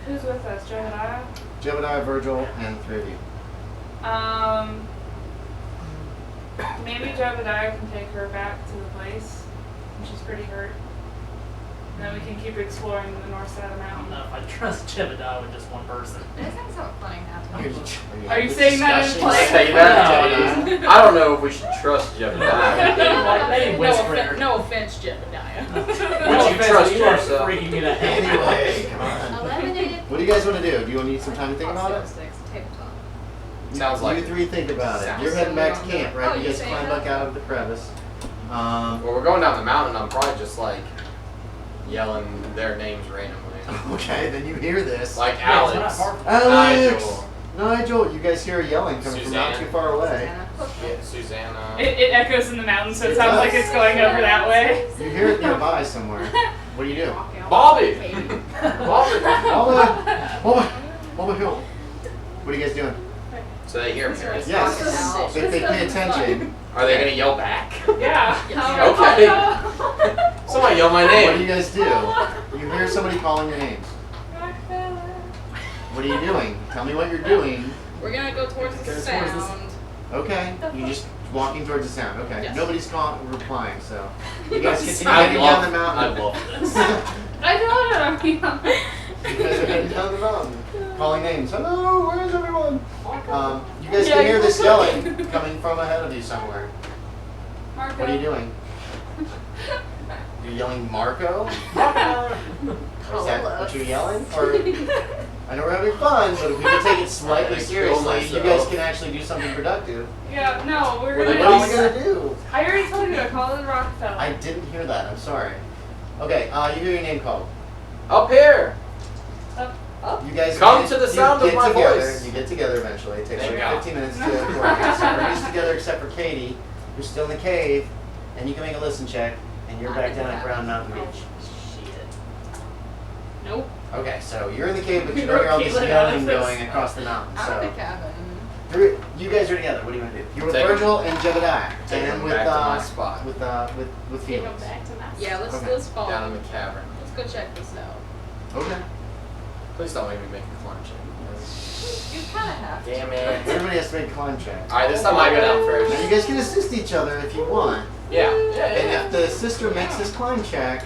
Who's with us? Jebediah? Jebediah, Virgil, and the three of you. Maybe Jebediah can take her back to the place. She's pretty hurt. And then we can keep exploring the north side of the I don't mountain. know if I trust Jebediah with just one person. This sounds so funny happening. Are you saying that in play? Say that. I don't know if we should trust Jebediah. Maybe whisper. No offense, Jebediah. Would you trust you are yourself? freaking me the hell out. Anyway, come on. Eliminated. What do you guys want to do? Do you need some time to think about it? Tabletop. Sounds like You three think about it. sounds You're heading back to so camp, wrong. right? Oh, You you guys saying climb that? back out of the crevice. Well, we're going down the mountain. I'm probably just like yelling their names randomly. Okay, then you hear this. Like Yeah, it's Alex, not hard. Alex! Nigel, you guys hear yelling coming from not Suzanna. too far away. yeah, Suzanna. It echoes in the mountain, so it sounds like it's going over that way. You hear it nearby somewhere. What do you do? Bobby! Bobby! Hill. What are you guys doing? So they hear me, right? Yes. If they pay attention. Are they gonna yell back? Yeah. Okay. Somebody yell my What do you name. guys do? You hear somebody calling your names. Rockefeller. What are you doing? Tell me what you're doing. We're gonna go towards the Go towards the sound. Okay. You just walking towards the sound. Okay. Yes. Nobody's replying, so you guys continue I heading down the mountain. love this. I don't know. You guys are heading down the mountain, calling names. Hello, where's everyone? You guys can hear this yelling coming from ahead of you somewhere. Marco. What are you doing? You're yelling Marco? Is that what you're yelling? Or I know we're having fun, but if we can take it slightly I seriously, feel you guys myself. can actually do something productive. Yeah, no, we're What gonna. What are you gonna do? I already told you to call it Rockefeller. I didn't hear that. I'm sorry. Okay, you hear your name called. Up here. You guys Come get- to the you sound of get my together, voice. You get together eventually. It takes Thank like God. 15 minutes to coordinate. So everybody's together except for Katie, who's still in the cave, and you can make a listen check, and you're back down at Brown Mountain Beach. Nope. Okay, so you're in the cave, but you We know wrote you're all this Katelyn yelling out of this. going across the mountain. I'm in So the cabin. you guys are together. What do you want to do? You're with Take 'em- Virgil and Jebediah, Take and 'em with back to my spot. with Get Felix. him back to Matheson. Yeah, let's Okay. follow. Down in the cavern. Let's go check this out. Okay. Please don't make me make a climb check. You kind of have to. Damn it. Everybody has to make a climb check. Alright, this time I go down Now first. you guys can assist each other if you want. Yeah. And if the sister makes this climb check,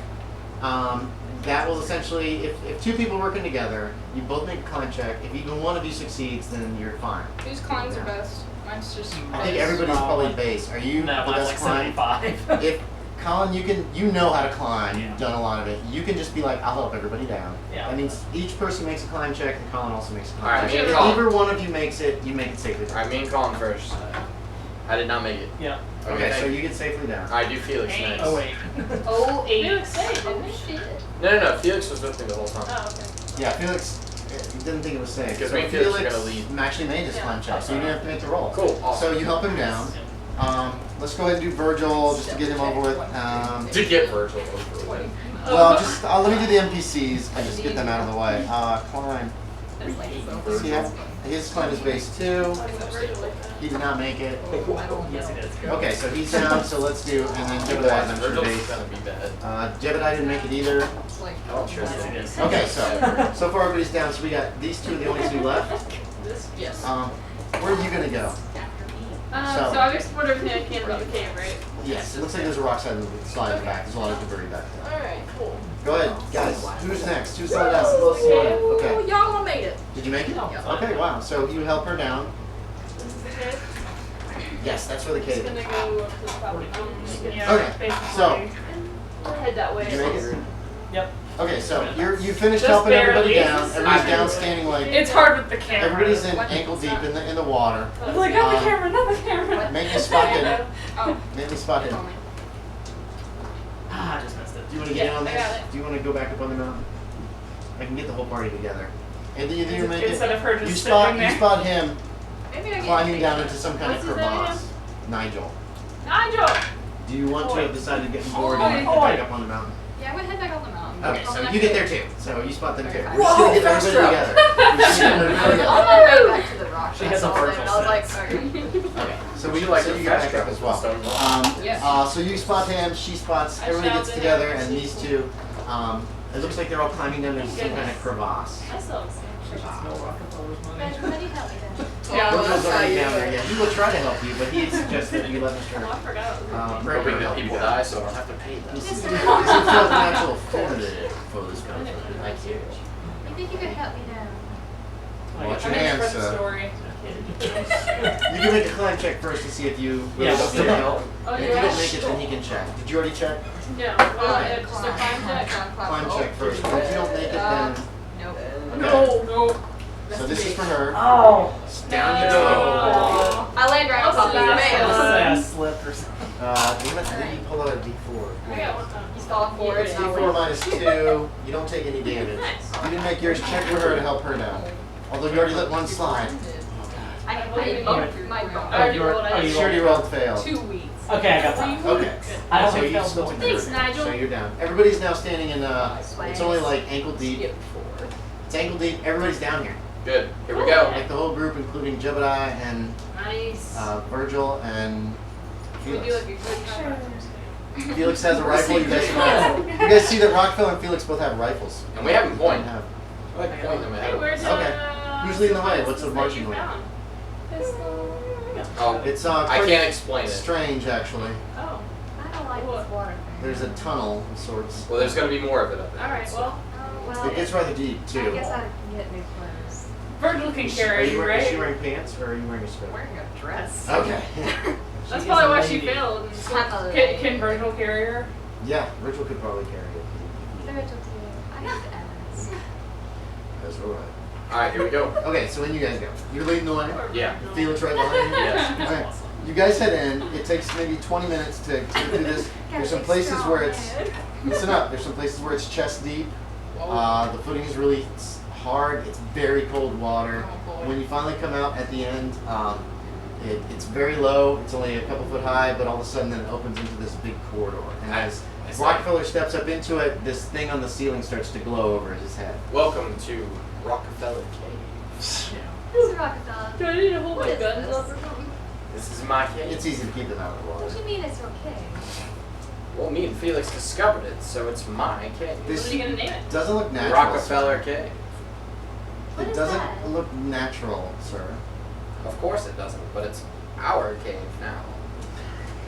that will essentially, if two people working together, you both make a climb check. If even one of you succeeds, then you're fine. Whose climbs are best? Mine's just. I think everybody's probably base. Are you No, the mine's best like climb? 75. If Collin, you know how to climb. Yeah. You've done a lot of it. You can just be like, I'll help everybody down. Yeah. That means each person makes a climb check, and Collin also makes a climb Alright, check. me If and Collin. either one of you makes it, you make it safely down. Alright, me and Collin first. I did not make it. Yeah. Okay, so thank you get safely down. I do Felix Hey. next. Oh wait. Oh, eight. Felix stayed, Oh didn't he? shit. No, Felix was with me the whole time. Oh, okay. Yeah, Felix didn't think it was safe. Because so me and Felix are Felix gonna lead. actually made his climb check, so you didn't have to make the roll. Cool, awesome. So you help him down. Let's go ahead and do Virgil just to get him over with. To get Virgil over with. Well, just let me do the NPCs and just get them out of the way. Climb. That's like so See, his climb is base 2. He did not make it. Yes, it is. Okay, so he's down. So let's do, and then Jebediah's on Virgil's base. gonna be bad. Jebediah didn't make it either. It's like Oh, sure. Yes, it is. Okay, so far everybody's down. So we got these two, the only two left. Yes. Where are you gonna go? So I've explored everything I can about the cave, right? Yes, it looks like there's a rock slide back. There's a lot of debris back there. Alright, cool. Go ahead, guys. Who's next? Who's slowed down? Okay. Y'all all made it. Did you make it? Yeah. Okay, wow. So you help her down. This is the cave. Yes, that's where the It's cave gonna is. go up to the top of the mountain. Yeah, Okay, basically. so- We'll head that way. Did you make it? Yep. Okay, so you finished Just helping everybody barely. down. Everybody's down standing like It's hard with the camera. everybody's in ankle deep in the water. I'm like, not the camera, not the camera. Make me spot him. oh, Make me spot him. only. Ah, I just missed it. Do you want to get in on I this? got it. Do you want to go back up on the mountain? I can get the whole party together. And either you make Instead it. of her just You sitting there. spot him Maybe I get climbing down into some kind What's of his name crevasse. Nigel. Nigel! Do you want to have decided to get bored Oi. and head back up on the mountain? Yeah, I would head back on the mountain. Okay, On so the you get there next too. So you spot them too. Okay. We're just gonna get everybody together. We're just gonna get everybody day. together. On my way back to the rock. She has that's a all, virtual and I was like, sense. okay. Okay, so Would we you like so to you got fast back up travel as well. Stone Wall? Yes. So you spot him, she spots, I everybody gets shouted together, at and her. these two It looks like they're all climbing down into some kind of crevasse. I still have some It's no Rockefeller's money. Everybody help me then. Yeah, Virgil's that's how already you down do there. it. Yeah, he will try to help you, but he suggests that you let Mr. Oh, I forgot. Hoping that people die so I don't have to pay them. This is a natural formative for this I kind didn't of know thing. that. You think you could help me now? Watch I'm your in hands, for the sir. story. You can make a climb check first to see if you really Yeah, don't we'll need see. help. Oh, And if you don't make it, then he can check. Did you already check? Yeah. Okay. Just a climb check. Climb check first. If you don't make it, then Nope. okay. No. So this is for her. Oh! Down you go. No. I land right on top of Oh, his that's I was mail. gonna say I slipped or something. Did you pull out a D4? I got one. He's falling forward. It's and I'll D4 land. minus 2. You don't take any damage. Nice. You didn't make yours. Check for her to help her down. Although you already let one slide. I Oh, bumped my I bone. already you were- rolled oh, it. you She already rolled failed. 2 weeks. Okay, I got that. Okay. I So only you felt still one. took Thanks, the Nigel. So you're down. Everybody's now standing in. It's only like ankle deep. Skip 4. It's ankle deep. Everybody's down here. Good. Here we go. Like the whole group, including Jebediah and Nice. Virgil and We do Felix. like a good time. Felix has a rifle. You guys see that Rockefeller and Felix both have rifles. And we haven't pointed. Have. I like pointing them Hey, ahead. where's Okay. Who's leading the way? What's the that marching you order? found? Oh, It's I quite can't explain it. strange actually. Oh. I don't like this water thing. There's a tunnel of sorts. Well, there's gonna be more of it up there. All right. Well, Well, It gets rather deep I too. guess I can get new clothes. Virgil can Are carry you you, wearing, is she right? wearing pants or are you wearing a skirt? Wearing a dress. Okay. That's She probably is a why she lady. failed. I'm a lady. Can Virgil carry her? Yeah, Virgil could probably carry it. Virgil too. I need Evans. That's alright. All right, here we go. Okay, so in you guys go. You're leading the way. Yeah. Felix right behind you. Yes. Okay. You guys head in. It takes maybe 20 minutes to get through this. There's some places where it's listen up. There's some places where it's chest deep. The footing is really hard. It's very cold water. Oh, boy. When you finally come out at the end, it's very low. It's only a couple foot high, but all of a sudden then it opens into this big corridor. And as I see. Rockefeller steps up into it, this thing on the ceiling starts to glow over his head. Welcome to Rockefeller Caves. This is Rockefeller. Do I need to hold What my is guns this? up or something? This is my cave. It's easy to keep them out of the What water. do you mean it's okay? Well, me and Felix discovered it, so it's my cave. This What are you gonna name it? doesn't look natural. Rockefeller Cave. What It is doesn't that? look natural, sir. Of course it doesn't, but it's our cave now.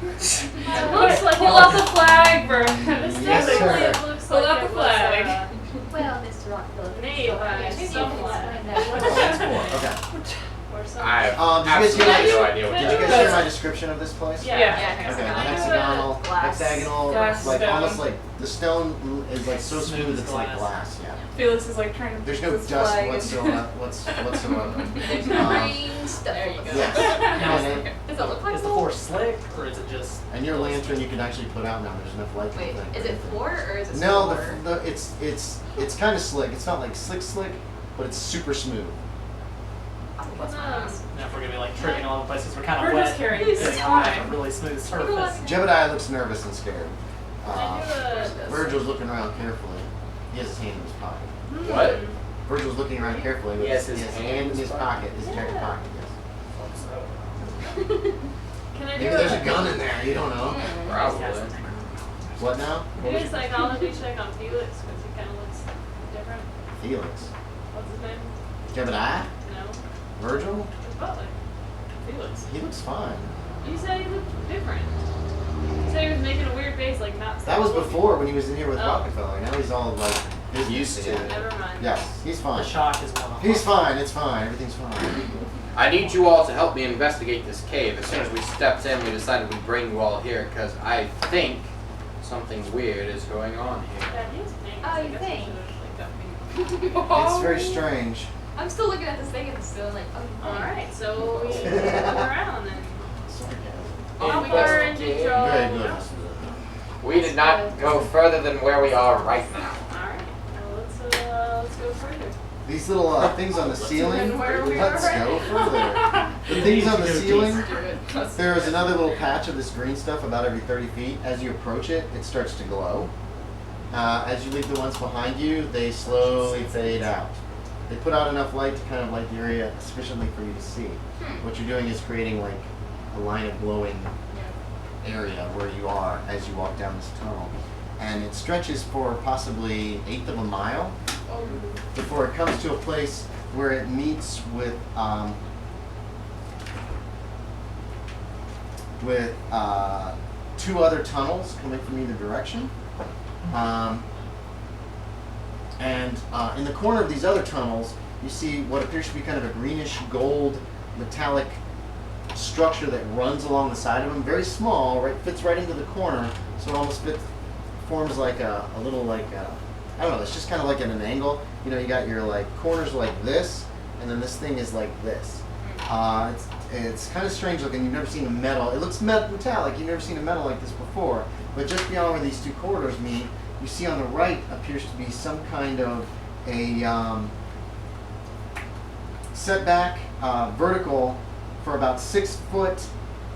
It looks like pull out the flag, bro. This Yes, definitely sir. it looks Pull like out it the was, flag. Well, Mr. Rockefeller. Nail by maybe you some can flag. explain that. Okay. or something. I have Did you guys absolutely hear no my- idea what Did to you do. guys hear my description of this place? Yeah. Yeah, Okay, the hexagonal. hexagonal, Glass. hexagonal, Glass like stone. almost like the stone is like so Smooth smooth it's like glass. glass. Yeah. Felix is like trying to. There's no this dust flag. whatsoever. There's Um, green stuff. There you go. Yes. Now, And, then- Does it look like is the gold? floor slick or is it just? and your lantern you can actually put out now. There's enough light. to Wait, the thing. is it floor or is it No, floor? it's kind of slick. It's not like slick, but it's super smooth. Oh, that's Um, nice. Now if we're gonna be like tripping all the places we're kind We're of wet, just carrying getting this. on Fine. a really smooth Look. surface. Jebediah looks nervous and scared. Can I do a- Virgil's looking around carefully. He has his hand in his pocket. What? Virgil's looking around carefully with Yes, his his hand hand in his is pocket, his jacket Yeah. pocket, yes. Can I do Maybe there's a gun in there, you don't know. Probably. What now? What was Maybe a psychology check on Felix because he kind of looks different. Felix. What's his name? Jebediah? No. Virgil? His butler. Felix. He looks fine. You said he looked different. You said he was making a weird face, like not. That was before when he was in here with Oh. Rockefeller. Now he's all like Used to. Never mind. Yes, he's The fine. shock is one. He's fine, it's fine, everything's fine. I need you all to help me investigate this cave. As soon as we stepped in, we decided we'd bring you all here because I think something weird is going on here. That is pink. Oh, I you guess we think? should've, like, got pink. It's very strange. I'm still looking at this thing and still like, oh. Alright, so we move around then. Sarcasm. Offer and Very control. good. We did not go further than where we are right now. Alright, now let's go further. These little things on the ceiling, And where we let's are right go now. further. The things on the ceiling, Do it. there is another little patch of this green stuff about every 30 feet. As you approach it, it starts to glow. As you leave the ones behind you, they slowly fade out. They put out enough light to kind of light the area sufficiently for you to see. What you're doing is creating like a line of glowing area where you are as you walk down this tunnel. and it stretches for possibly 1/8 of a mile before it comes to a place where it meets with two other tunnels coming from either direction. And in the corner of these other tunnels, you see what appears to be kind of a greenish gold metallic structure that runs along the side of them. Very small, right? Fits right into the corner, so it almost forms like a little like I don't know. It's just kind of like at an angle. You know, you got your like corners like this, and then this thing is like this. It's kind of strange looking. You've never seen a metal. It looks metallic. You've never seen a metal like this before. But just beyond where these two corridors meet, you see on the right appears to be some kind of a setback, vertical for about 6 foot.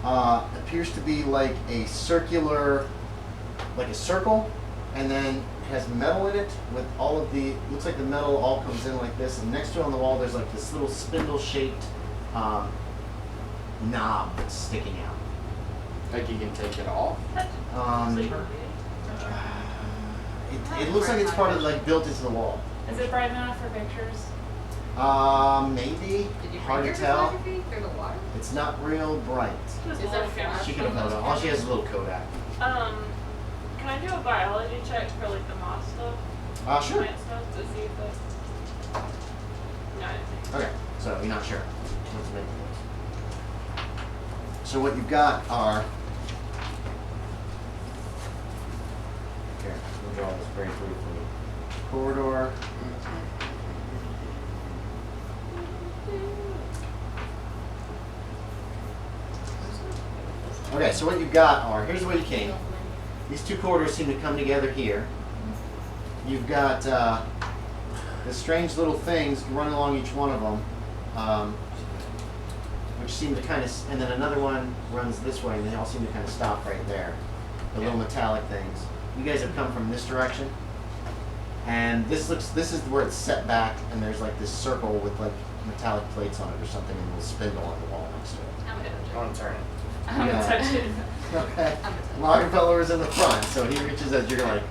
Appears to be like a circular, like a circle, and then it has metal in it with all of the. Looks like the metal all comes in like this, and next to it on the wall there's like this little spindle-shaped knob that's sticking out. Like you can take it off? It looks like it's part of like built into the wall. Is it bright enough for pictures? Maybe. Did you Hard bring to your tell. photography through the water? It's not real bright. Is there flash? She could have held it. All she has is a little Kodak. Can I do a biology check for like the moss stuff? Sure. Plant stuff to see if it. No, I didn't think. Okay, so you're not sure. Let's make this. So what you've got are. Here, we'll draw this very briefly. Corridor. Okay, so what you've got are, here's where you came. These two corridors seem to come together here. You've got the strange little things running along each one of them, which seem to kind of, and then another one runs this way, and they all seem to kind of stop right there. The little metallic things. You guys have come from this direction, and this is where it's set back, and there's like this circle with like metallic plates on it or something, and a little spindle on the wall next to it. I'm gonna I want to turn it. I'm gonna touch it. Okay. Rockefeller is in the front, so he reaches as you're like.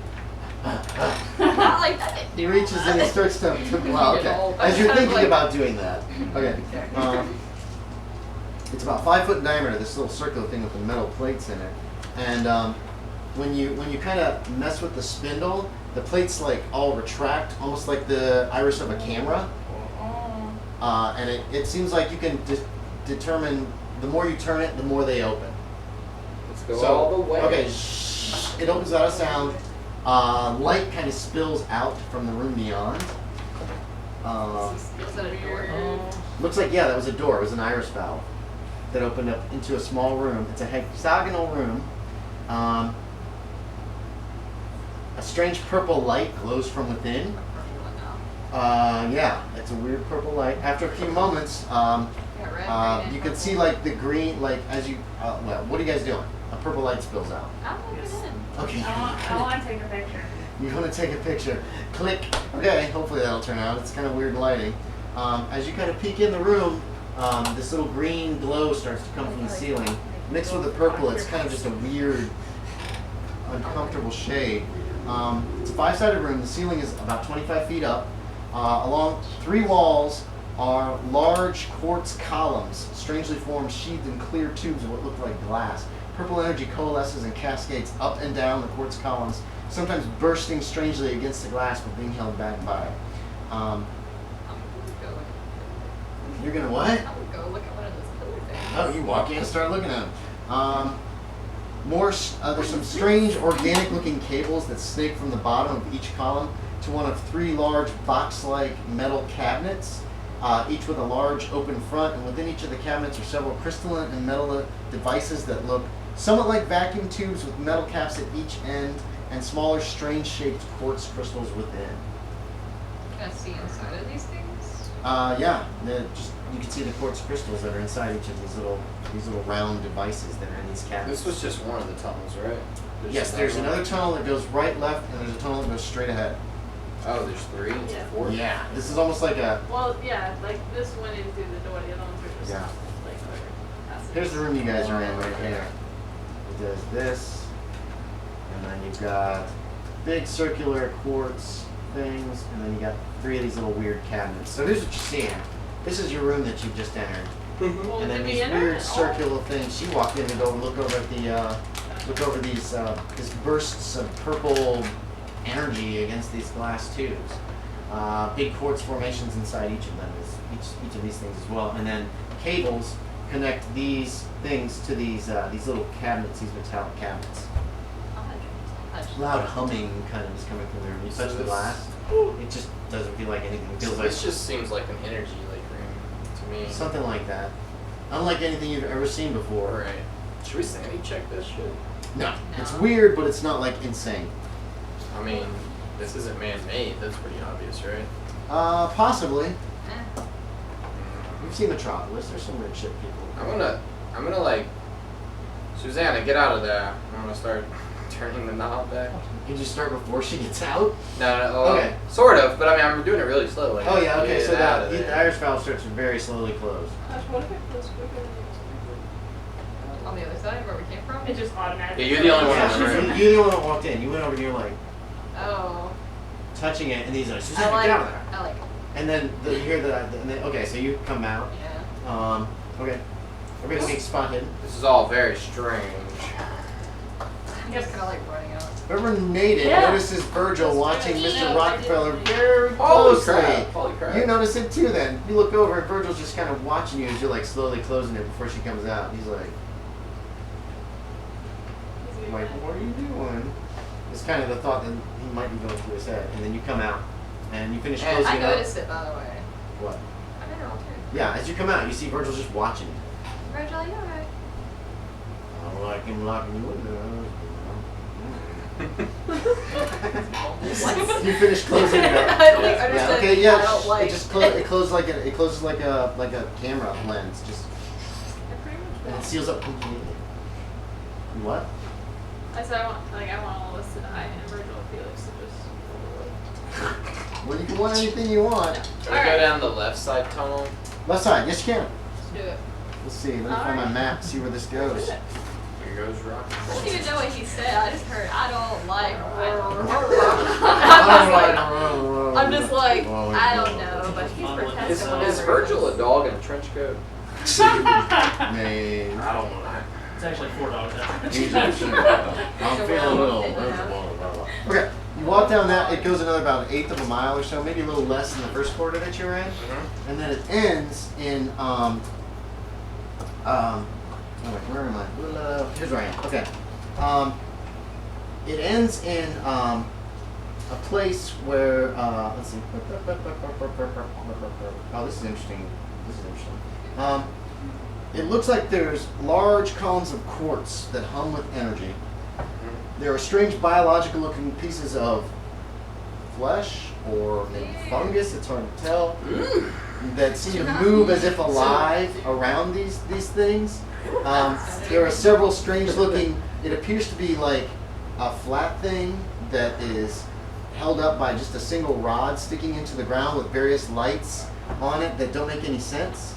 Not like that. He reaches in and starts to well, okay. As you're thinking about doing that, okay. It's about 5 foot in diameter. This little circular thing with the metal plates in it, and when you kind of mess with the spindle, the plates like all retract, almost like the iris of a camera, and it seems like you can determine. The more you turn it, the more they open. Let's go all the way. Okay, it opens without a sound. Light kind of spills out from the room beyond. Was that a door? Looks like, yeah, that was a door. It was an iris valve that opened up into a small room. It's a hexagonal room. A strange purple light glows from within. Yeah, it's a weird purple light. After a few moments, you can see like the green, like as you, well, what are you guys doing? A purple light spills out. I'm looking in. Okay. I want to take a picture. You want to take a picture. Click. Okay, hopefully that'll turn out. It's kind of weird lighting. As you kind of peek in the room, this little green glow starts to come from the ceiling. Mixed with the purple, it's kind of just a weird, uncomfortable shade. It's a 5-sided room. The ceiling is about 25 feet up. Along 3 walls are large quartz columns, strangely formed, sheathed in clear tubes of what look like glass. Purple energy coalesces and cascades up and down the quartz columns, sometimes bursting strangely against the glass but being held back by it. You're gonna what? I'm gonna go look at one of those pillar things. Oh, you walk in and start looking at them. There's some strange organic-looking cables that snake from the bottom of each column to one of 3 large box-like metal cabinets, each with a large open front, and within each of the cabinets are several crystalline and metal devices that look somewhat like vacuum tubes with metal caps at each end and smaller strange-shaped quartz crystals within. Can I see inside of these things? Yeah, you can see the quartz crystals that are inside each of these little round devices that are in these cabinets. This was just one of the tunnels, right? Yes, there's another tunnel that goes right, left, and there's a tunnel that goes straight ahead. Oh, there's 3 and Yeah. 4. Yeah, this is almost like a. Well, yeah, like this went into the door. The other ones were just Yeah. like passages. Here's the room you guys are in right here. It does this, and then you've got big circular quartz things, and then you got 3 of these little weird cabinets. So here's what you're seeing. This is your room that you've just entered. Well, And then did we these enter weird it? circular things. She walked in to go look over at the, look over these bursts of purple energy against these glass tubes. Big quartz formations inside each of them is each of these things as well. And then cables connect these things to these little cabinets, these metallic cabinets. Loud humming kind of is coming from there. When you touch the glass, it just doesn't feel like anything. It So feels like this just seems like an energy like room to me. something like that. Unlike anything you've ever seen before. Right. Should we sanity check this shit? No. No. It's weird, but it's not like insane. I mean, this isn't man-made. That's pretty obvious, right? Possibly. Eh. You've seen Metropolis. There's some weird shit people. I'm gonna like, Suzanna, get out of there. I'm gonna start turning the knob back. Can you start before she gets out? No, Okay. sort of, but I mean, I'm doing it really slow. Like, Oh yeah, okay, get so out that of the there. Irish valve starts to very slowly close. Gosh, what if it goes quicker than expected? On the other side, where we came from? It just automatically. Yeah, you're the only one Yeah, in the room. you're the one that walked in. You went over and you're like Oh. touching it, and he's like, I Suzanne, like. get out of there. I like. And then you hear that, and then, okay, so you come out. Yeah. Okay. Everybody make spot hidden. This is all very strange. I'm just kind of like running out. Whoever native Yeah. notices Virgil watching Yeah, Mr. I Rockefeller did. very Holy closely. crap! Holy crap! You notice it too then. You look over and Virgil's just kind of watching you as you're like slowly closing it before she comes out. He's like, what are you doing? It's kind of the thought that he might be going through his head. And then you come out and you finish And closing I it up. noticed it, by the way. What? I'm in all too. Yeah, as you come out, you see Virgil's just watching you. Virgil, you alright? I like him locking you windows. What? You finish closing it up. I don't Yeah. understand. Yeah, okay, yeah. I don't like. It just it closes like a camera lens, just and it seals up completely. What? I said I want all this to die and Virgil Felix to just Well, you can want anything you want. Can we go down the left side tunnel? Left side, yes you can. Let's do it. Let's see. Let me find my map. See where this goes. Here goes I Rockefeller. don't even know what he said. I just heard, I don't like. I'm just like, I don't know, but he's Is protesting whatever. Virgil a dog in a trench coat? Man. I don't know. It's actually $4 now. He's actually- I'm feeling a little. Okay, you walk down that. It goes another about 1/8 of a mile or so, maybe a little less than the first quarter that you're in, and then it ends in oh wait, where am I? Here's where I am. Okay, it ends in a place where let's see. Oh, this is interesting. It looks like there's large columns of quartz that hum with energy. There are strange biological-looking pieces of flesh or maybe fungus, it's hard to tell, that seem to move as if alive around these things. There are several strange-looking, it appears to be like a flat thing that is held up by just a single rod sticking into the ground with various lights on it that don't make any sense.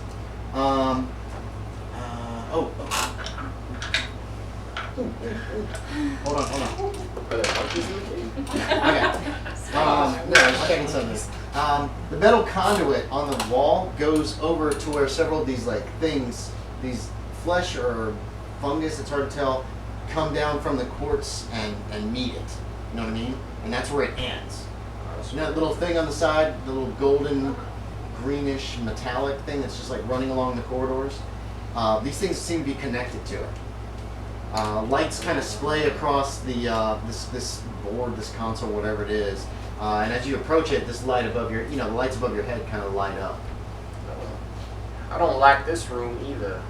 Hold on. Are there monkeys in the cave? Okay. No, I was checking something. The metal conduit on the wall goes over to where several of these like things, these flesh or fungus, it's hard to tell, come down from the quartz and meet it. You know what I mean? And that's where it ends. You know that little thing on the side, the little golden, greenish, metallic thing that's just like running along the corridors? These things seem to be connected to it. Lights kind of splay across the this board, this console, whatever it is. And as you approach it, this light above your, the lights above your head kind of light up. I don't like this room either.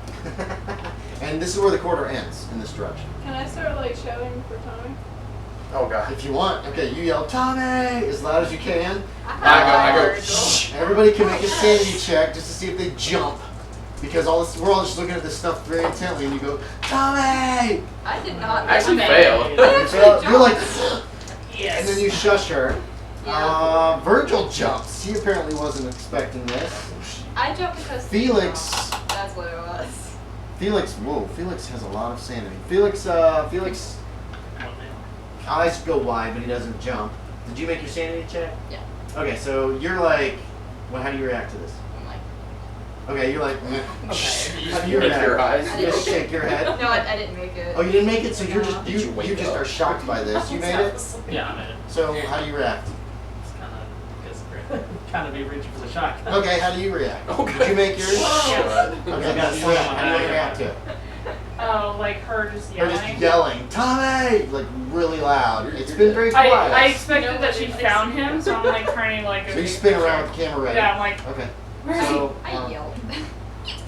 And this is where the quarter ends, in this direction. Can I start like shouting for Tommy? Oh god. If you want, okay, you yell, Tommy, as loud as you can. I go, Shh. Everybody can make a sanity check just to see if they jump. Because we're all just looking at this stuff very intently, and you go, Tommy! I did not. I actually make failed. You're like, Yes. and then you shush her. Yeah. Virgil jumps. He apparently wasn't expecting this. I jumped because Felix. That's what it was. Felix has a lot of sanity. Felix eyes go wide, but he doesn't jump. Did you make your sanity check? Yeah. Okay, so you're like, well, how do you react to this? I'm like, Okay, you're like, Okay. how do you Make react? your eyes. I You didn't- just shake your head. no, I didn't make it. Oh, you didn't make it, so you're No. just Did you wake you just up? are shocked by this. You made it. Yeah, I made it. So how do you react? It's kind of, guess, kind of be reaching for the shock. Okay, how do you react? Okay. Did you make yours? Yes. Okay, how do you react? How do you react to it? Oh, like her just They're yelling. just yelling, Tommy, like really loud. It's been very quiet. I expected that she found him, so I'm like turning like a So you spin around with the camera ready. Yeah, I'm like, Okay. where is he? So I yelled.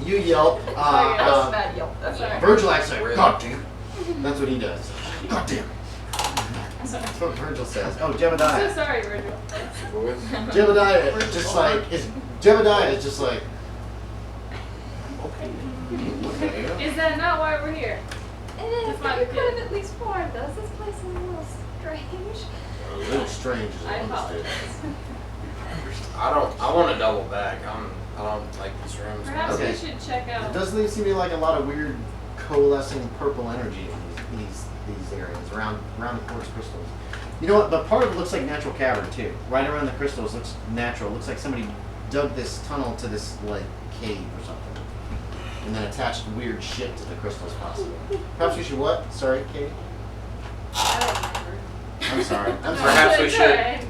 you yelp. That was a bad yelp. That's alright. Virgil acts like, Really? God damn. That's what he does. God damn. That's what Virgil says. Oh, I'm so Jebediah. sorry, Virgil. Jebediah is just like Jebediah is just like. Okay. Is that not why we're here? It is, Just but like you the could have kid. at least warned us. This place is a little strange. A little strange. Is I what I'm apologize. I want to double back. I don't like these rooms. Perhaps Okay. we should check There out. does seem to be like a lot of weird coalescing purple energy in these areas around the quartz crystals. You know what? But part of it looks like natural cavern too. Right around the crystals looks natural. It looks like somebody dug this tunnel to this like cave or something, and then attached weird shit to the crystals possibly. Perhaps we should what? Sorry, Katie. I don't remember. I'm sorry. I'm sorry. Perhaps we It's should- alright.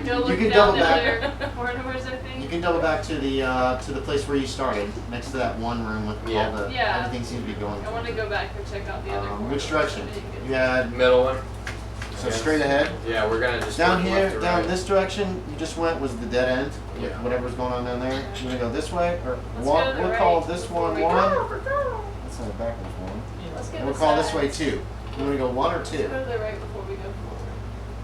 Go look can down double the back. other corridors, I think. You can double back to the place where you started, next to that one room with Yeah. all the Yeah. everything seems to be going. I want to go back and check out the other corridors. Which direction? I didn't get You had Middle one. so straight ahead. Yeah, we're gonna just Down go here, left to down right. this direction, you just went was the dead end. With Yeah. whatever's going on down there. You wanna go this way, or Let's one? go to the We'll right call this before one we one. go. That's not a backwards one. Let's go And we'll to call the this way side. two. You wanna go one or Let's two? go to the right before we go forward.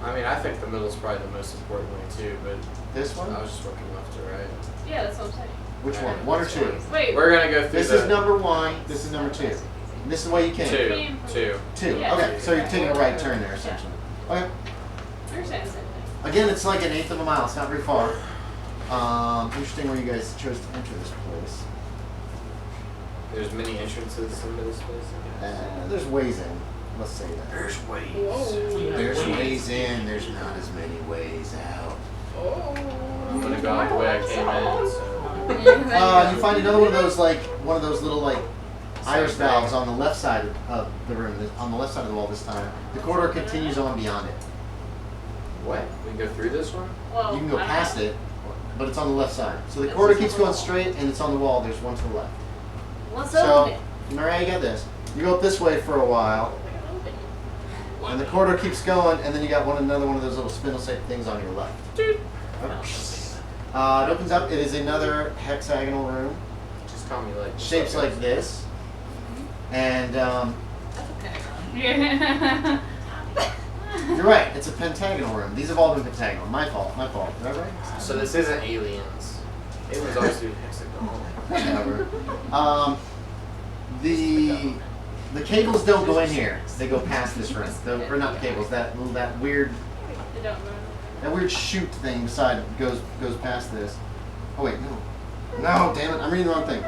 I mean, I think the middle's probably the most important way too, but This one? I was just looking left to right. Yeah, that's what I'm saying. Which one? One or two? Wait. We're gonna go through This the is number one. This is number two. And this is the way you came. two. Two. Yeah. Okay, so you're taking a right turn there essentially. Okay. You're saying the same thing. Again, it's like an eighth of a mile. It's not very far. Interesting where you guys chose to enter this place. There's many entrances into this place. I guess. There's ways in. Let's say that. There's ways. There's ways in. There's not as many ways out. I'm gonna go out the way I came in. So. You find another one of those little like iris valves on the left side of the room. On the left side of the wall this time. The corridor continues on beyond it. What? We can go through this one? Well, You can go I don't past know. it, but it's on the left side. So the It's corridor just keeps on the going wall. straight, and it's on the wall. There's one to the left. Let's So, open it. Mariah, you got this. You go up this way for a while, and the corridor keeps going, and then you got another one of those little spindle-shaped things on your left. It opens up. It is another hexagonal room, Just tell me like. shapes like this, and That's okay. Yeah. you're right. It's a pentagonal room. These have all been pentagonal. My fault. My fault. Is that right? So this isn't aliens. Aliens always do hexagonal. Whatever. The cables don't go in here. They go past this room. Or not the cables. That weird They don't go. that weird chute thing beside goes past this. Oh wait, no, damn it! I'm reading the wrong thing.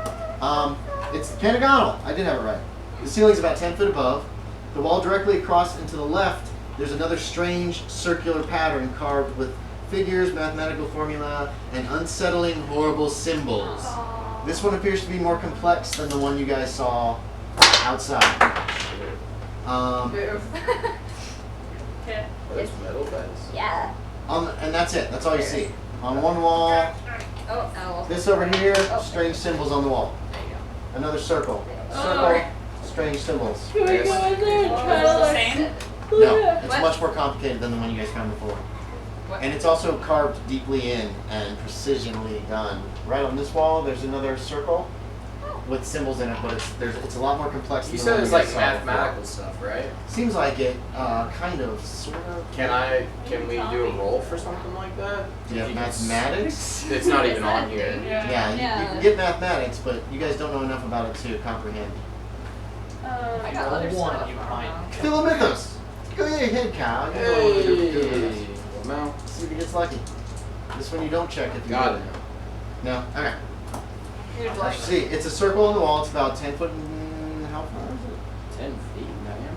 It's pentagonal. I did have it right. The ceiling's about 10 foot above. The wall directly across and to the left, there's another strange circular pattern carved with figures, mathematical formula, and unsettling, horrible symbols. This one appears to be more complex than the one you guys saw outside. Okay. There's metal guys. Yeah. And that's it. That's all you see. On one wall, Oh, this over here, strange symbols on the wall. there you go. Another circle. Oh. Circle, strange symbols. Can we go in there and try to the like... same? No, it's What? much more complicated than the one you guys found before. What? And it's also carved deeply in and precisionally done. Right on this wall, there's another circle with symbols in it, but it's a lot more complex than You the said one it's you like guys saw mathematical stuff, right? before. Seems like it, kind of, sort of. Can we do a roll for something like that? Do you have You can s- mathematics? It's not even Is that on a here. thing? Yeah, you can get mathematics, but you guys don't know enough about it to comprehend. I got other One, stuff. you I don't might. know. Philomythos! Go ahead, Kyle. You know what to do with Philomythos. Hey! Well, See if he gets lucky. This one you don't check if you Got really it. know. No? Okay. Here's like, See, it's a circle on the wall. It's about 10 foot and how far is it? 10 feet in diameter?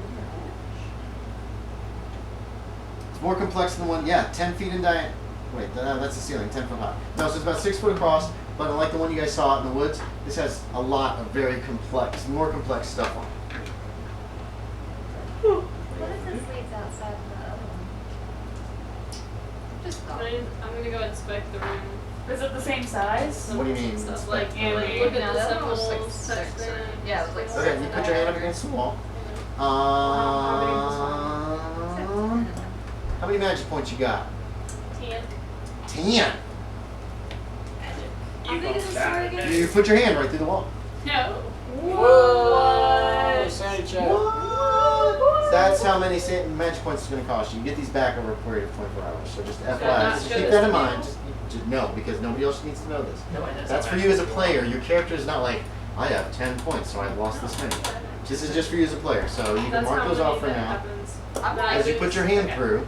more complex than the one. Yeah, 10 feet in diameter. Wait, that's the ceiling, 10 foot high. No, so it's about 6 foot across. But unlike the one you guys saw out in the woods, this has a lot of very complex, more complex stuff on it. What if this leads outside the other one? Just thought. I'm gonna go inspect the room. Is it the same size? What do you mean? Stuff inspect like, the Avery. like look No, at the that one was like symbols, touch 6 or- them. yeah, it was like Okay, you put your hand up against the wall. How many magic points you got? 10. 10. How big is the store again? You put your hand right through the wall. No. Whoa! Sanity check. What? That's how many magic points it's going to cost you. You get these back over a period of 24 hours. So just not FYI, just show keep this that to in me? mind. Just no, because nobody else needs to know this. No, it is. That's for you as a player. Your character is not like, I have 10 points, so I've lost this many. This is just for you as a player. So you can That's mark how those many off for that now. happens. As you put your hand Okay. through,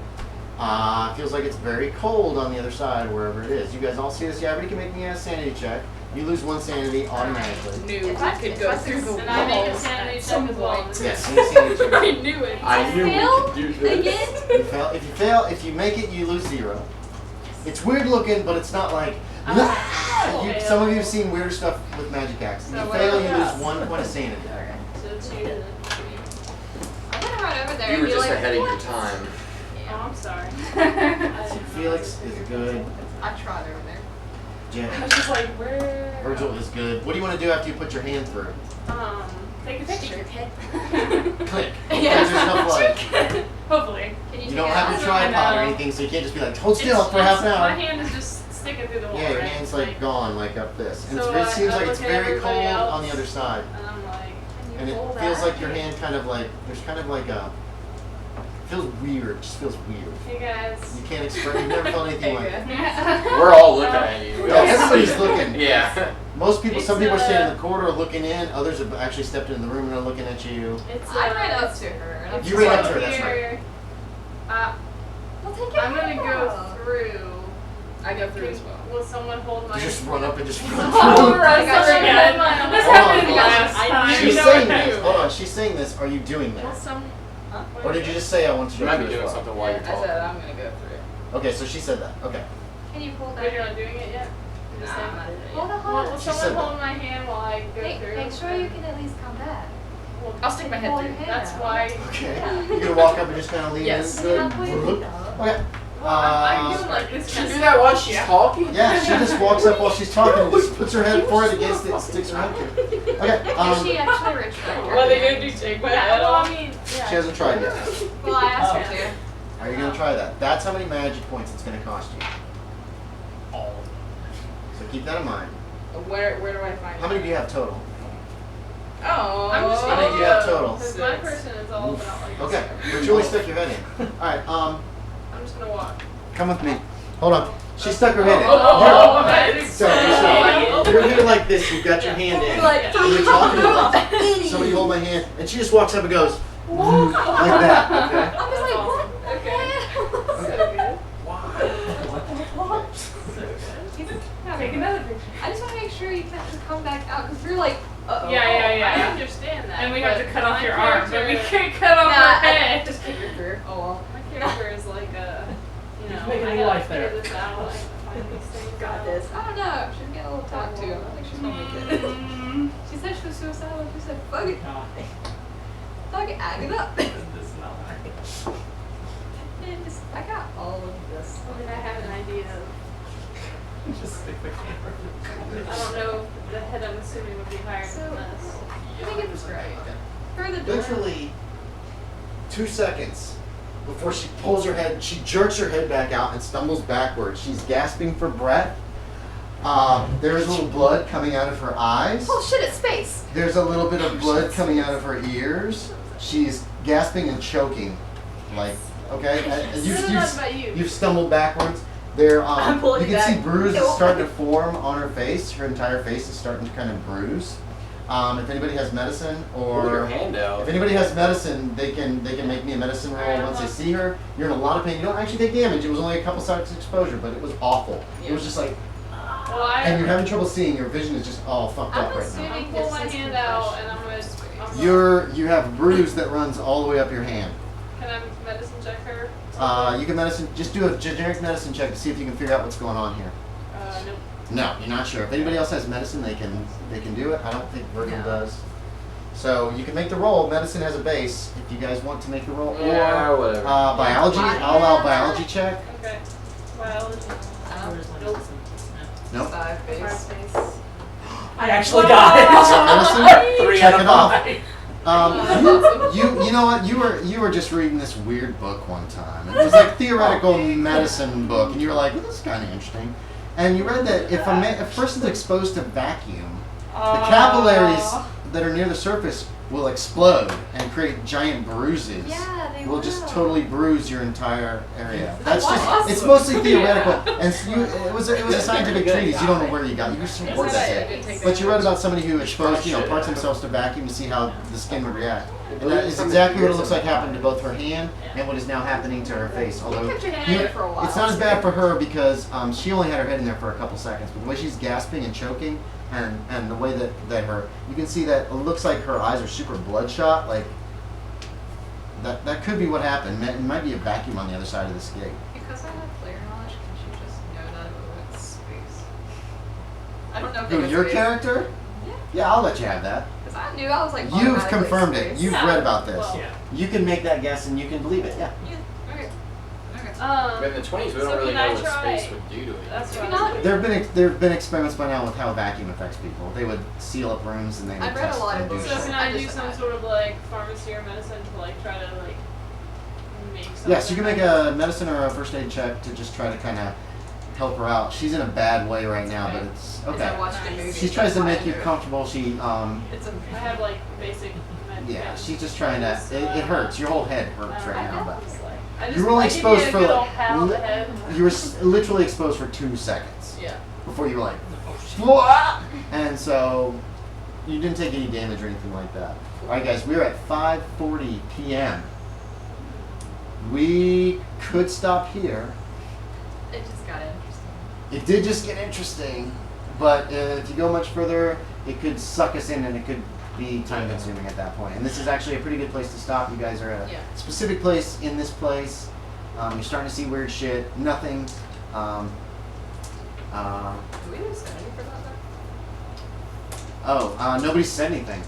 it feels like it's very cold on the other side, wherever it is. You guys all see this? Yeah, everybody can make me a sanity check. You lose 1 sanity automatically. Knew If I- we could if go I through could- the And I make a walls sanity at check some as well. point. Yes, you need a sanity check. I knew it. I knew we could do this. Again? You fail. If you fail, if you make it, you lose 0. It's weird looking, but it's not like. Some of you have seen weirder stuff with magic axes. So You what fail, are you the lose odds? 1 point of sanity. So 2 to the 3. I'm gonna run over there You and were be just like, ahead of your "What?" time. Oh, I'm sorry. Felix is good. I tried over there. Jen, I was just like, where? Virgil is good. What do you want to do after you put your hand through? Take a picture. Click. Yeah. There's enough light. Hopefully. Can you You don't take have it your out? tripod or know. anything, so you can't just be like, hold still for half an My hour. hand is just sticking through the wall. Yeah, your right? hand's like gone, like up this. And So it seems I like it's look at very cold everybody on the else. other side. And I'm like, And it feels like your hand kind of like, there's kind of like a, it feels weird, it just feels weird. hey guys. You can't express, you've never felt anything like it. We're all looking at you. We Yeah, all everybody's see it. looking. Yeah. Most people, some It's, people are standing in the corridor looking in, others have actually stepped into the room and are looking at you. It's I ran up to her and I'm it's You ran up right to her, that's here. Well, take your I'm gonna hand go off. through. I go through as well. Will someone hold my? You just run up and just run Oh, through. right, I got sorry, you. guys. This Hold on, happened hold on. last I time. She's You know saying what? this. Hold on, she's saying this. Are you doing Will that? some? Huh? Or did you just say I want you You to might do be it doing as well? something while you're I talking. said I'm gonna go through. Okay, so she said that. Okay. Can you pull But that? you're not doing it yet. You're just Nah, saying I'm not doing it Hold yet. on, Will hold on. She said someone that. hold my hand while I go through? Make sure you can at least come back. Well, I'll stick my head Hold through. your hand That's out. why. Okay. Yeah. You're gonna walk up and just kind of lean Yes. in. You Good. know, put your feet up. Okay. Well, I'm doing like this. She kind do of that while she's talking? Yeah, she just walks up while she's talking and just puts her head forehead against it and sticks her head through. Okay. Is she actually rich? What are they gonna do? Take my Yeah, head well, off? I mean, She yeah. hasn't tried yet. Well, I asked her to. Are you gonna try that? That's how many magic points it's gonna cost you. All. So keep that in mind. Where do I find? How many do you have total? Oh. I'm just How gonna many do you have go, total? 'cause my person is all about like. Okay. this. But you only stuck your head in. Alright, I'm just gonna walk. come with me. Hold on. She stuck her head in. Oh, You're- So you're here like this, you've got your hand in. Like, And you're talking to like, somebody hold my hand, and she just walks up and goes, like that, okay? I was like, what? Okay. So good. Take another picture. I just want to make sure you can actually come back out because we're like, uh-oh. I understand that. And we have but to cut off my your arm, but we character- can't cut off Nah, her I head. just keep her through. Oh well. My character is like you know, Make a I new gotta life figure there. this out. I gotta find these things Got out. this. I don't know. She's getting a little Talk to. I don't think she's gonna make it. Mm. She said she was suicidal. She said, fuck it. God, Fuck it. Act it up. this is not right. And just, I got all of this. I mean, I have an idea of. Just stick the camera. I don't know if the head I'm assuming would be higher So- than this. Let me get this right. For the door. Literally 2 seconds before she pulls her head, she jerks her head back out and stumbles backwards. She's gasping for breath. There's a little blood coming out of her eyes. Oh shit, it's space. There's a little bit of blood coming out of her ears. She's gasping and choking. Like, okay? This is not about you. You've stumbled backwards. There, I'm pulling you it can see back. bruises starting to form on her face. Her entire face is starting to kind of bruise. If anybody has medicine Hold your or hand out. if anybody has medicine, they can make me a medicine roll Alright, once they hold on. see her. You're in a lot of pain. You don't actually take damage. It was only a couple seconds exposure, but it was awful. It was just like, Well, and you're having trouble seeing. Your vision is just all fucked up I'm right now. assuming now. pull my This is hand out confession. and I'm gonna. You have a bruise that runs all the way up your hand. Can I medicine check her? You can medicine. Just do a generic medicine check to see if you can figure out what's going on here. Nope. No, you're not sure. If anybody else has medicine, they can do it. I don't think Virgil does. So you can make the roll. Medicine has a base. If you guys want to make the roll, Yeah, or whatever. biology, I'll allow biology check. Okay. Biology. Where's my Nope. medicine? Nope. 5 Fire base. face. I actually got it. Medicine. 3 Check out it of off. 5. You know what? You were just reading this weird book one time. It was like theoretical medicine book, and you were like, well, this is kind of interesting. And you read that if a person's exposed to vacuum, the capillaries that are near the surface will explode and create giant bruises. Yeah, they will just totally bruise your entire area. That's That's just awesome. it's mostly theoretical. And it was a scientific treatise. You don't know where you got it. You just read it. But you read about somebody who exposed, parts themselves to vacuum to see how the skin would react. And that is exactly what it looks like happened to both her hand and what is now happening to her face. Although kept your hand in there for a while. it's not as bad for her because she only had her head in there for a couple seconds. But the way she's gasping and choking and the way that her, you can see that it looks like her eyes are super bloodshot. Like that could be what happened. It might be a vacuum on the other side of the skate. Because I have player knowledge, can she just know that it was space? I don't know if it Who, was your space. character? Yeah. Yeah, I'll let you have that. Because I knew I was like. You've automatically confirmed it. space. You've Yeah. read about this. Well, Yeah. You can make that guess and you can believe it. Yeah. Yeah. Okay. Okay. But in the 20s, we don't So really can I know what try- space would do to it. That's You what cannot- I was There have been experiments by now with how vacuum affects people. They would seal up rooms and they would I've read a test lot of and do books. So shit. can I do some sort of like pharmacy or medicine to like try to like make something? Yes, you can make a medicine or a first aid check to just try to kind of help her out. She's in a bad way right now, but it's Because I okay. watched a movie. She tries to that's why make I you knew. comfortable. She It's a. I have like basic med. yeah, she's just trying to. It hurts. Your whole head hurts right now, but I just, you were only I give exposed you a for good like old pat on the head. you were literally exposed for 2 seconds Yeah. before you were like, "Whoa!" And so you didn't take any damage or anything like that. All right, guys, we're at 5:40 p.m. We could stop here. It just got interesting. It did just get interesting, but if you go much further, it could suck us in and it could be time consuming at that point. And this is actually a pretty good place to stop. You guys are at a Yeah. specific place in this place. You're starting to see weird shit. Nothing. Do we lose sanity for that? Nobody said anything.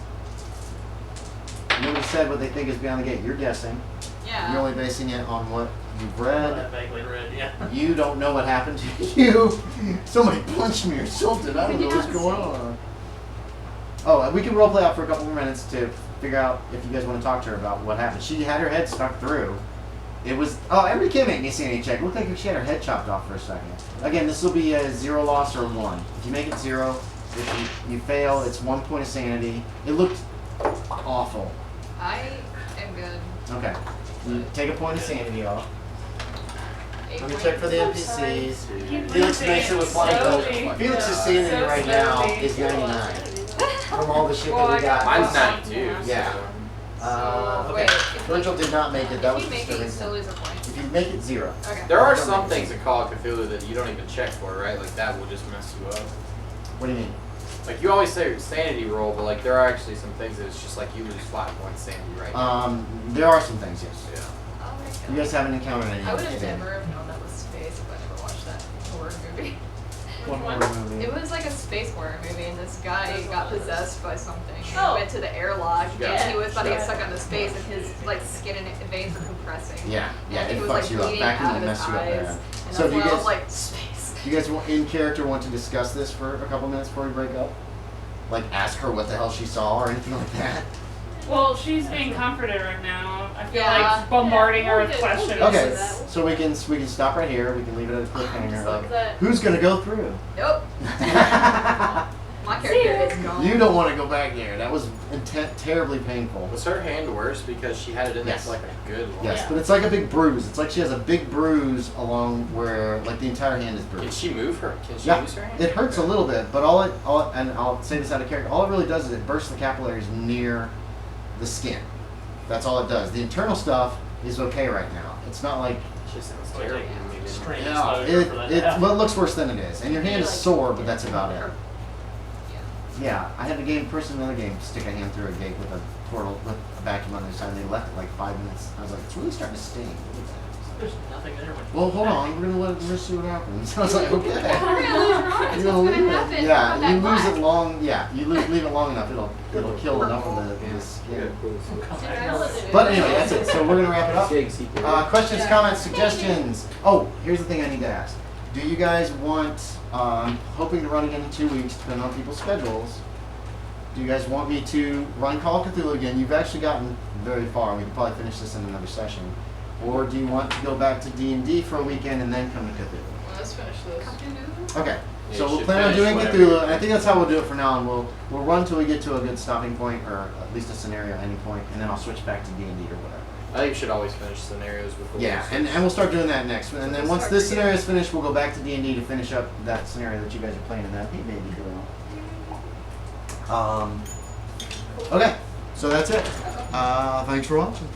Nobody said what they think is beyond the gate. You're guessing. Yeah. You're only basing it on what you've I read. vaguely read, yeah. You don't know what happened to you. Somebody punched me or something. I don't know what's going on. Oh, we can roleplay out for a couple more minutes to figure out if you guys want to talk to her about what happened. She had her head stuck through. It was. Oh, everybody can make me a sanity check. It looked like she had her head chopped off for a second. Again, this will be a 0 loss or 1. If you make it 0, if you fail, it's 1 point of sanity. It looked awful. I am good. Okay. You take a point of sanity off. 8 Let me points. check for the I'm NPCs. Keep Felix losing makes it with so one deep. Felix's So sanity right now deep. is 99 from all the shit Well, that we I got got. Mine's 92. Yeah. So, Okay. wait, if Virgil did not make it. That was if you make it, you disturbing. still lose a point. If you make it 0. Okay. There are some things in Call of Cthulhu that you don't even check for, right? Like that will just mess you up. What do you mean? Like you always say sanity roll, but like there are actually some things that it's just like you lose 5 points sanity right now. There are some things, yes. Yeah. Oh my God. You guys haven't encountered any. I would have understanding. never have known that was space if I never watched that horror movie. What Which horror movie? It was like a space horror movie, and this guy got possessed by something. And Oh. went to the airlock, Yeah. and he was about to get Yeah. stuck onto space, and his like skin and veins were compressing. Yeah, yeah, and it he was fucks like you up. bleeding Vacuum out will of his mess you up eyes. bad. And So that's do you when I was guys- like, space. Do you guys in character want to discuss this for a couple minutes before we break up? Like ask her what the hell she saw or anything like that? Well, she's being comforted right now. I feel Yeah. like bombarding her with Yeah. questions. Okay, is- so we can stop right here. We can leave it at a cliffhanger. like Like, that. who's gonna go through? Nope. My character is gone. You don't want to go back there. That was terribly painful. Was her hand worse because she had it in there Yes. for like a good long Yes, Yeah. but it's like a big bruise. It's like she has a big bruise along where, like, the entire hand is Can bruised. she move her? Can she Yeah, use her hand? it hurts a little bit, but and I'll say this out of character, all it really does is it bursts the capillaries near the skin. That's all it does. The internal stuff is okay right now. It's not like, She sounds It's like terrible. a Maybe. strange yeah, exposure for that to happen. well, it looks worse than it is. And your hand is sore, but that's about it. Yeah. Yeah, I had a person in another game stick a hand through a gate with a portal, with a vacuum on the other side, and they left it like 5 minutes. I was like, it's really starting to sting. Look at that. There's nothing there. When Well, hold on. We're gonna see what happens. I was like, okay. We're gonna lose your eyes. You're What's gonna gonna leave it. happen? Yeah, Come you back lose live. it long. Yeah, you leave it long enough. It'll kill enough of the skin. come Did back. I listen to But anyway, that's it. So we're gonna wrap it up. Questions, Yeah. comments, suggestions. Oh, here's the thing I need to ask. Do you guys want? Hoping to run again in 2 weeks, depending on people's schedules. Do you guys want me to run Call of Cthulhu again? You've actually gotten very far. We could probably finish this in another session. Or do you want to go back to D&D for a weekend and then come to Cthulhu? Well, let's finish this. Okay. Yeah, So you we'll should plan on finish doing whatever Cthulhu, you're and I think that's how we'll do it for now. And we'll run till we get to a good stopping point, or at least a scenario at any point, and then I'll switch back to D&D or whatever. I think you should always finish scenarios before. Yeah, and we'll start doing that next. And then once this scenario is finished, we'll go back to D&D to finish up that scenario that you guys are playing, and that he may be doing. Okay, so that's it. Thanks for watching.